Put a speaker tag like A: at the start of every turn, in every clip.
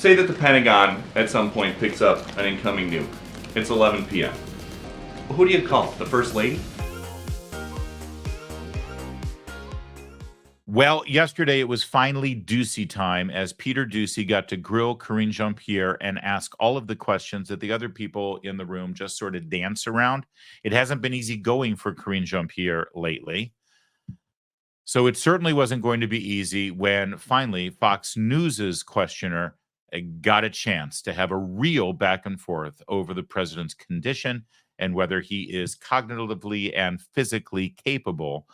A: Say that the Pentagon at some point picks up an incoming nuke. It's 11 p.m. Who do you call? The First Lady?
B: Well, yesterday it was finally Doocy time as Peter Doocy got to grill Karine Jean-Pierre and ask all of the questions that the other people in the room just sort of dance around. It hasn't been easy going for Karine Jean-Pierre lately. So it certainly wasn't going to be easy when finally Fox News's questioner got a chance to have a real back and forth over the president's condition and whether he is cognitively and physically capable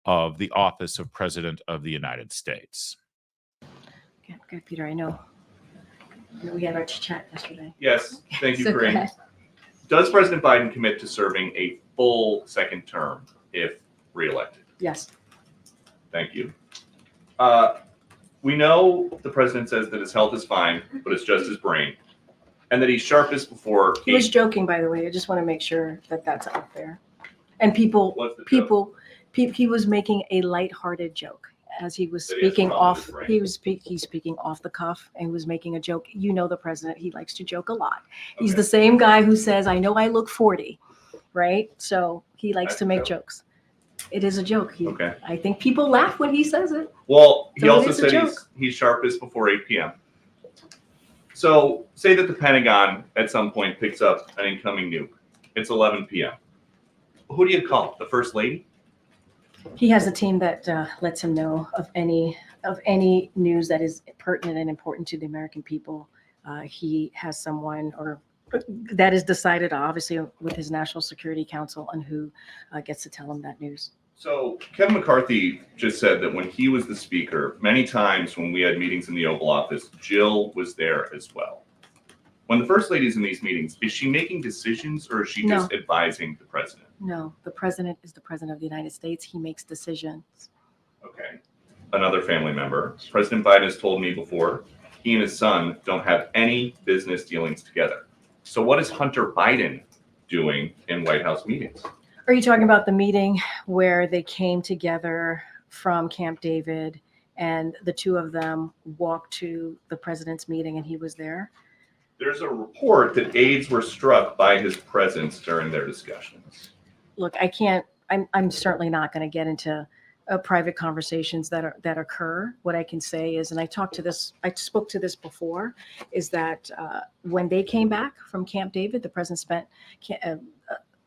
B: of the office of President of the United States.
C: Okay, Peter, I know we had our chat yesterday.
A: Yes, thank you,
C: So
A: Karine. Does President Biden commit to serving a full second term if reelected?
C: Yes.
A: Thank you. We know the president says that his health is fine, but it's just his brain, and that he's sharpest before
C: He was joking, by the way. I just want to make sure that that's out there. And he was making a lighthearted joke as he was speaking off. He's speaking off the cuff and was making a joke. You know the president, he likes to joke a lot. He's the same guy who says, "I know I look 40," right? So he likes to make jokes. It is a joke. I think people laugh when he says it.
A: Well, he also said he's sharpest before 8 p.m. So say that the Pentagon at some point picks up an incoming nuke. It's 11 p.m. Who do you call? The First Lady?
C: He has a team that lets him know of any news that is pertinent and important to the American people. He has someone that is decided, obviously, with his National Security Council on who gets to tell him that news.
A: So Kevin McCarthy just said that when he was the speaker, many times when we had meetings in the Oval Office, Jill was there as well. When the First Lady's in these meetings, is she making decisions or is she just advising the president?
C: No, the president is the president of the United States. He makes decisions.
A: Okay. Another family member. President Biden has told me before, he and his son don't have any business dealings together. So what is Hunter Biden doing in White House meetings?
C: Are you talking about the meeting where they came together from Camp David and the two of them walked to the president's meeting and he was there?
A: There's a report that aides were struck by his presence during their discussions.
C: Look, I'm certainly not going to get into private conversations that occur. What I can say is, and I spoke to this before, is that when they came back from Camp David, the president spent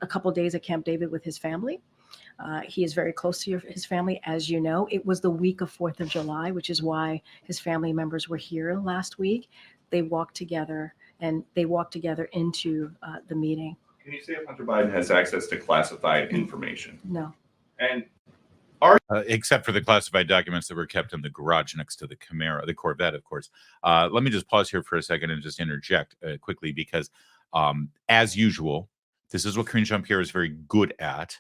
C: a couple days at Camp David with his family. He is very close to his family, as you know. It was the week of 4th of July, which is why his family members were here last week. They walked together into the meeting.
A: Can you say if Hunter Biden has access to classified information?
C: No.
A: And
B: except for the classified documents that were kept in the garage next to the Camaro, the Corvette, of course. Let me just pause here for a second and just interject quickly because, as usual, this is what Karine Jean-Pierre is very good at.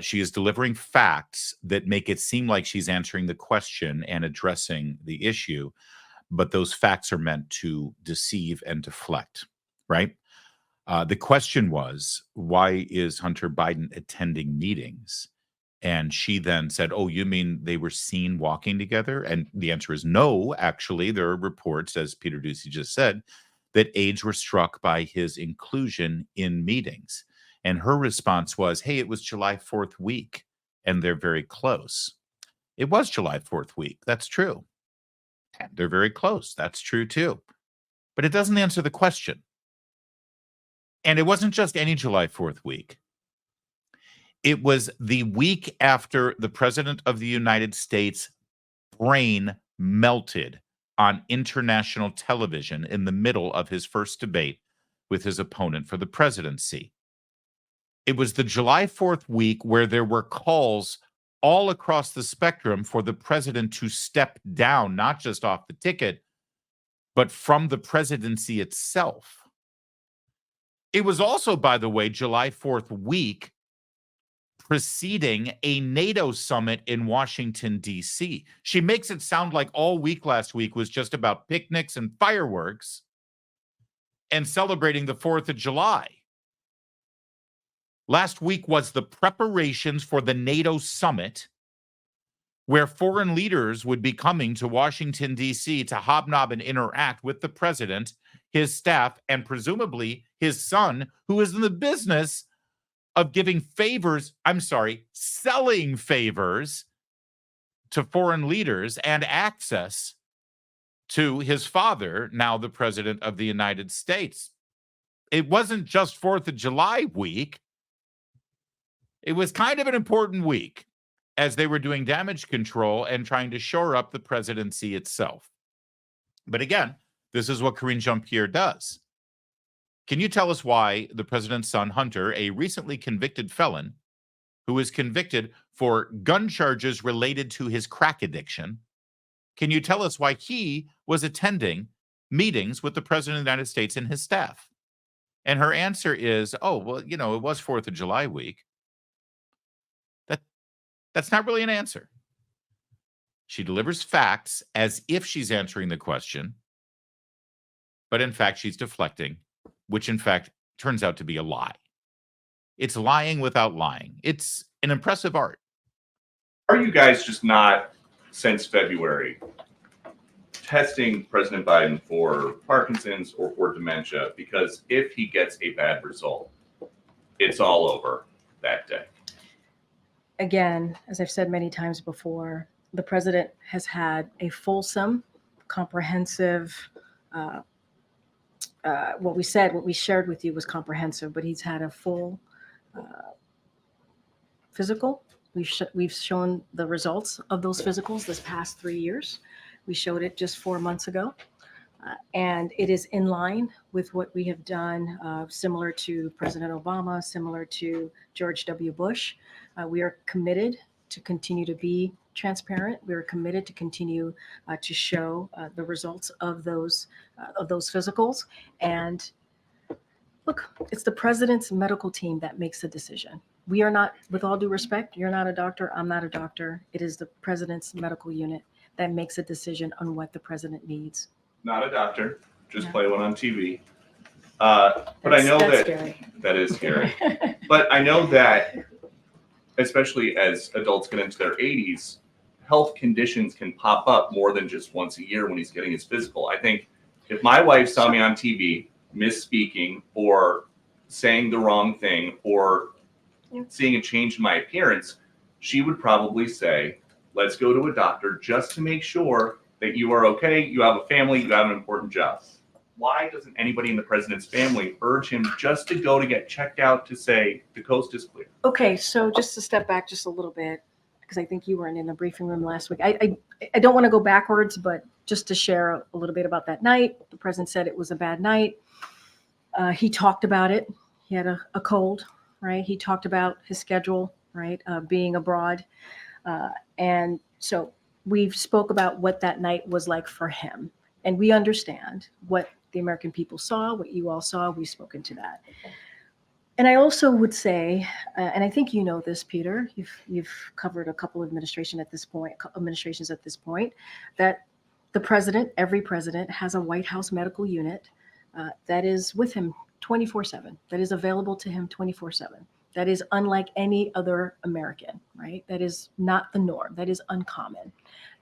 B: She is delivering facts that make it seem like she's answering the question and addressing the issue, but those facts are meant to deceive and deflect, right? The question was, why is Hunter Biden attending meetings? And she then said, oh, you mean they were seen walking together? And the answer is no, actually. There are reports, as Peter Doocy just said, that aides were struck by his inclusion in meetings. And her response was, hey, it was July 4th week, and they're very close. It was July 4th week. That's true. And they're very close. That's true, too. But it doesn't answer the question. And it wasn't just any July 4th week. It was the week after the President of the United States' brain melted on international television in the middle of his first debate with his opponent for the presidency. It was the July 4th week where there were calls all across the spectrum for the president to step down, not just off the ticket, but from the presidency itself. It was also, by the way, July 4th week preceding a NATO summit in Washington, D.C. She makes it sound like all week last week was just about picnics and fireworks and celebrating the 4th of July. Last week was the preparations for the NATO summit, where foreign leaders would be coming to Washington, D.C. to hobnob and interact with the president, his staff, and presumably his son, who is in the business of giving favors, selling favors to foreign leaders and access to his father, now the president of the United States. It wasn't just 4th of July week. It was kind of an important week as they were doing damage control and trying to shore up the presidency itself. But again, this is what Karine Jean-Pierre does. Can you tell us why the president's son, Hunter, a recently convicted felon who was convicted for gun charges related to his crack addiction, can you tell us why he was attending meetings with the president of the United States and his staff? And her answer is, oh, well, you know, it was 4th of July week. That's not really an answer. She delivers facts as if she's answering the question, but in fact, she's deflecting, which in fact turns out to be a lie. It's lying without lying. It's an impressive art.
A: Are you guys just not, since February, testing President Biden for Parkinson's or for dementia? Because if he gets a bad result, it's all over that day.
C: Again, as I've said many times before, the president has had a fulsome, comprehensive, what we shared with you was comprehensive, but he's had a full physical. We've shown the results of those physicals this past 3 years. We showed it just 4 months ago. And it is in line with what we have done, similar to President Obama, similar to George W. Bush. We are committed to continue to be transparent. We are committed to continue to show the results of those physicals. And look, it's the president's medical team that makes the decision. We are not, with all due respect, you're not a doctor, I'm not a doctor. It is the president's medical unit that makes a decision on what the president needs.
A: Not a doctor, just
C: No.
A: play one on TV. But I know
C: that's
A: that
C: scary.
A: that is scary. But I know that, especially as adults get into their 80s, health conditions can pop up more than just once a year when he's getting his physical. I think if my wife saw me on TV misspeaking or saying the wrong thing or seeing a change in my appearance, she would probably say, let's go to a doctor just to make sure that you are okay, you have a family, you have an important job. Why doesn't anybody in the president's family urge him just to go to get checked out to say the coast is clear?
C: Okay, so just to step back just a little bit, because I think you weren't in the briefing room last week. I don't want to go backwards, but just to share a little bit about that night. The president said it was a bad night. He talked about it. He had a cold, right? He talked about his schedule, right? Being abroad. And so we spoke about what that night was like for him. And we understand what the American people saw, what you all saw. We've spoken to that. And I also would say, and I think you know this, Peter, you've covered a couple of administrations at this point, that the president, every president, has a White House medical unit that is with him 24/7, that is available to him 24/7. That is unlike any other American, right? That is not the norm. That is uncommon.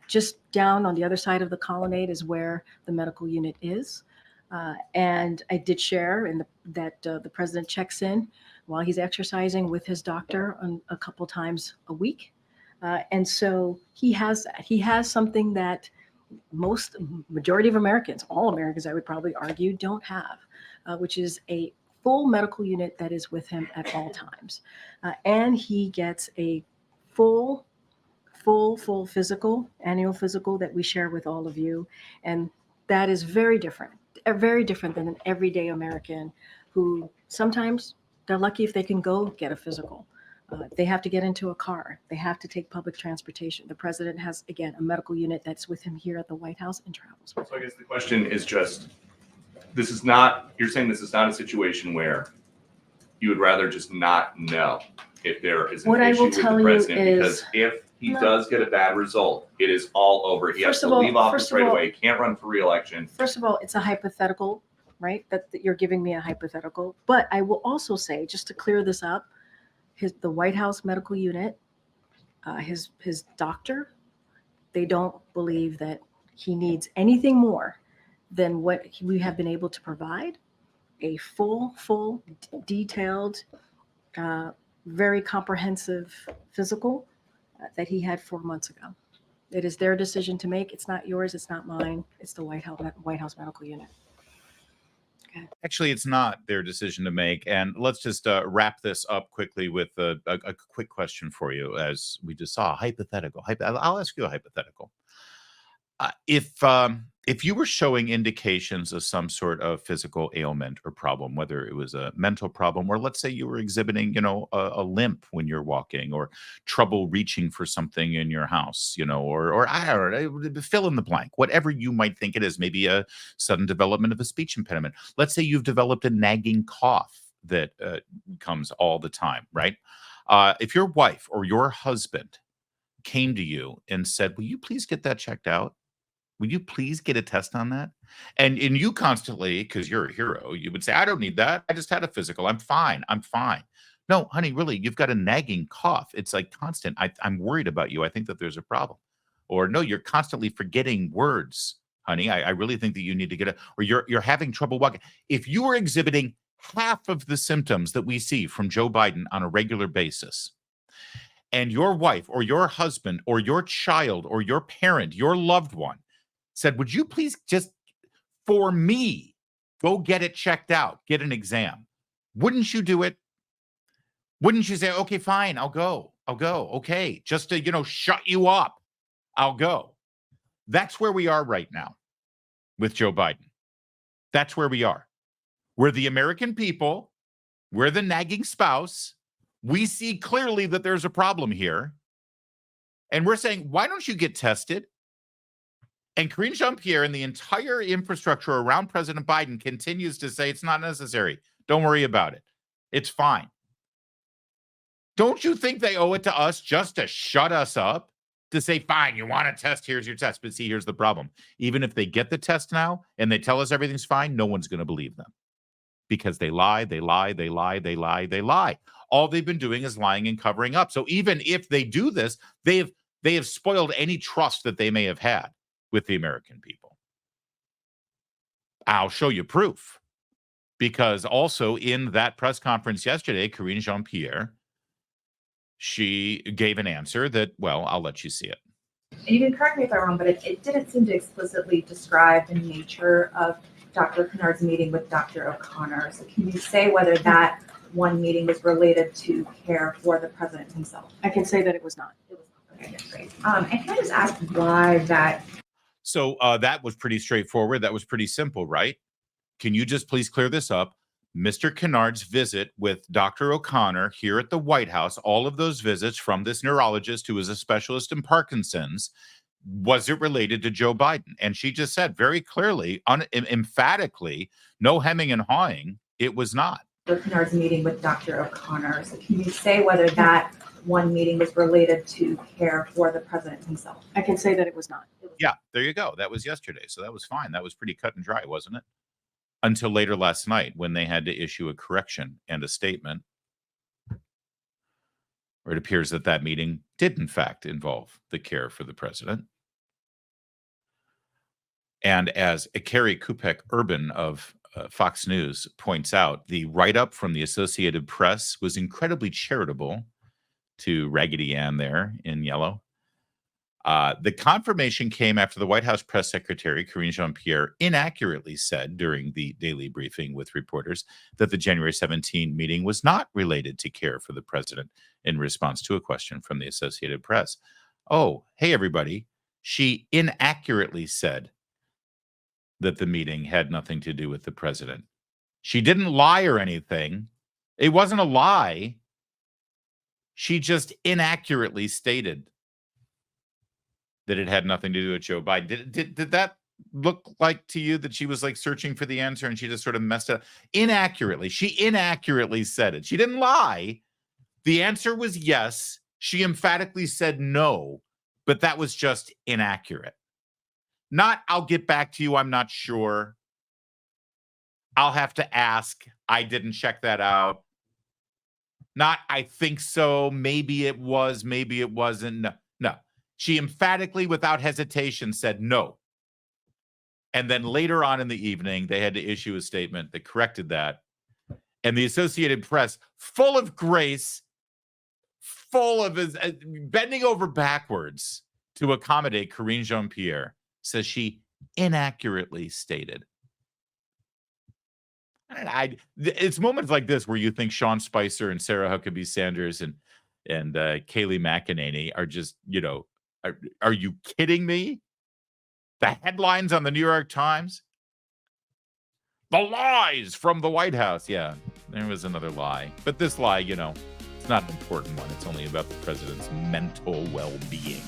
C: Just down on the other side of the colonnade is where the medical unit is. And I did share that the president checks in while he's exercising with his doctor a couple times a week. And so he has that. He has something that majority of Americans, all Americans, I would probably argue, don't have, which is a full medical unit that is with him at all times. And he gets a full physical, annual physical that we share with all of you. And that is very different than an everyday American who sometimes they're lucky if they can go get a physical. They have to get into a car. They have to take public transportation. The president has, again, a medical unit that's with him here at the White House and travels with him.
A: So I guess the question is just, you're saying this is not a situation where you would rather just not know if there is an issue with the president, because if he does get a bad result, it is all over. He has to leave office right away. He can't run for re-election.
C: First of all, it's a hypothetical, right? That you're giving me a hypothetical. But I will also say, just to clear this up, the White House medical unit, his doctor They don't believe that he needs anything more than what we have been able to provide, a full, detailed, very comprehensive physical that he had 4 months ago. It is their decision to make. It's not yours. It's not mine. It's the White House Medical Unit.
B: Actually, it's not their decision to make. And let's just wrap this up quickly with a quick question for you, as we just saw, hypothetical. I'll ask you a hypothetical. If you were showing indications of some sort of physical ailment or problem, whether it was a mental problem, or let's say you were exhibiting, a limp when you're walking, or trouble reaching for something in your house, or I don't know, fill in the blank, whatever you might think it is, maybe a sudden development of a speech impediment. Let's say you've developed a nagging cough that comes all the time, right? If your wife or your husband came to you and said, "Will you please get that checked out? Will you please get a test on that?" And you constantly, because you're a hero, you would say, "I don't need that. I just had a physical. I'm fine. I'm fine." No, honey, really, you've got a nagging cough. It's like constant. I'm worried about you. I think that there's a problem. Or no, you're constantly forgetting words, honey. I really think that you need to get it. Or you're having trouble walking. If you are exhibiting half of the symptoms that we see from Joe Biden on a regular basis, and your wife or your husband or your child or your parent, your loved one, said, "Would you please just, for me, go get it checked out, get an exam?" Wouldn't you do it? Wouldn't you say, "Okay, fine, I'll go. Okay, just to, shut you up, I'll go." That's where we are right now with Joe Biden. That's where we are. We're the American people. We're the nagging spouse. We see clearly that there's a problem here. And we're saying, why don't you get tested? And Karine Jean-Pierre and the entire infrastructure around President Biden continues to say it's not necessary. Don't worry about it. It's fine. Don't you think they owe it to us just to shut us up? To say, fine, you want a test, here's your test. But see, here's the problem. Even if they get the test now and they tell us everything's fine, no one's going to believe them. Because they lie. All they've been doing is lying and covering up. So even if they do this, they have spoiled any trust that they may have had with the American people. I'll show you proof. Because also in that press conference yesterday, Karine Jean-Pierre, she gave an answer that, well, I'll let you see it.
D: And you can correct me if I'm wrong, but it didn't seem to explicitly describe the nature of Dr. Kennard's meeting with Dr. O'Connor. So can you say whether that one meeting was related to care for the president himself?
C: I can say that it was not.
D: It was. Okay, that's great. And can I just ask why that?
B: So that was pretty straightforward. That was pretty simple, right? Can you just please clear this up? Mr. Kennard's visit with Dr. O'Connor here at the White House, all of those visits from this neurologist who is a specialist in Parkinson's, was it related to Joe Biden? And she just said very clearly, emphatically, no hemming and hawing, it was not.
D: Dr. Kennard's meeting with Dr. O'Connor. So can you say whether that one meeting was related to care for the president himself?
C: I can say that it was not.
B: Yeah, there you go. That was yesterday. So that was fine. That was pretty cut and dry, wasn't it? Until later last night when they had to issue a correction and a statement. Or it appears that that meeting did, in fact, involve the care for the president. And as Carrie Kupek-Urban of Fox News points out, the write-up from the Associated Press was incredibly charitable to Raggedy Ann there in yellow. The confirmation came after the White House press secretary, Karine Jean-Pierre, inaccurately said during the daily briefing with reporters that the January 17 meeting was not related to care for the president in response to a question from the Associated Press. Oh, hey, everybody. She inaccurately said that the meeting had nothing to do with the president. She didn't lie or anything. It wasn't a lie. She just inaccurately stated that it had nothing to do with Joe Biden. Did that look like to you that she was like searching for the answer and she just sort of messed up? Inaccurately. She inaccurately said it. She didn't lie. The answer was yes. She emphatically said no, but that was just inaccurate. Not, I'll get back to you, I'm not sure. I'll have to ask. I didn't check that out. Not, I think so. Maybe it was, maybe it wasn't. No. She emphatically, without hesitation, said no. And then later on in the evening, they had to issue a statement that corrected that. And the Associated Press, full of grace, full of his bending over backwards to accommodate Karine Jean-Pierre, says she inaccurately stated. It's moments like this where you think Sean Spicer and Sarah Huckabee Sanders and Kayleigh McEnany are just, are you kidding me? The headlines on the New York Times, the lies from the White House. Yeah, there was another lie. But this lie, it's not an important one. It's only about the president's mental well-being.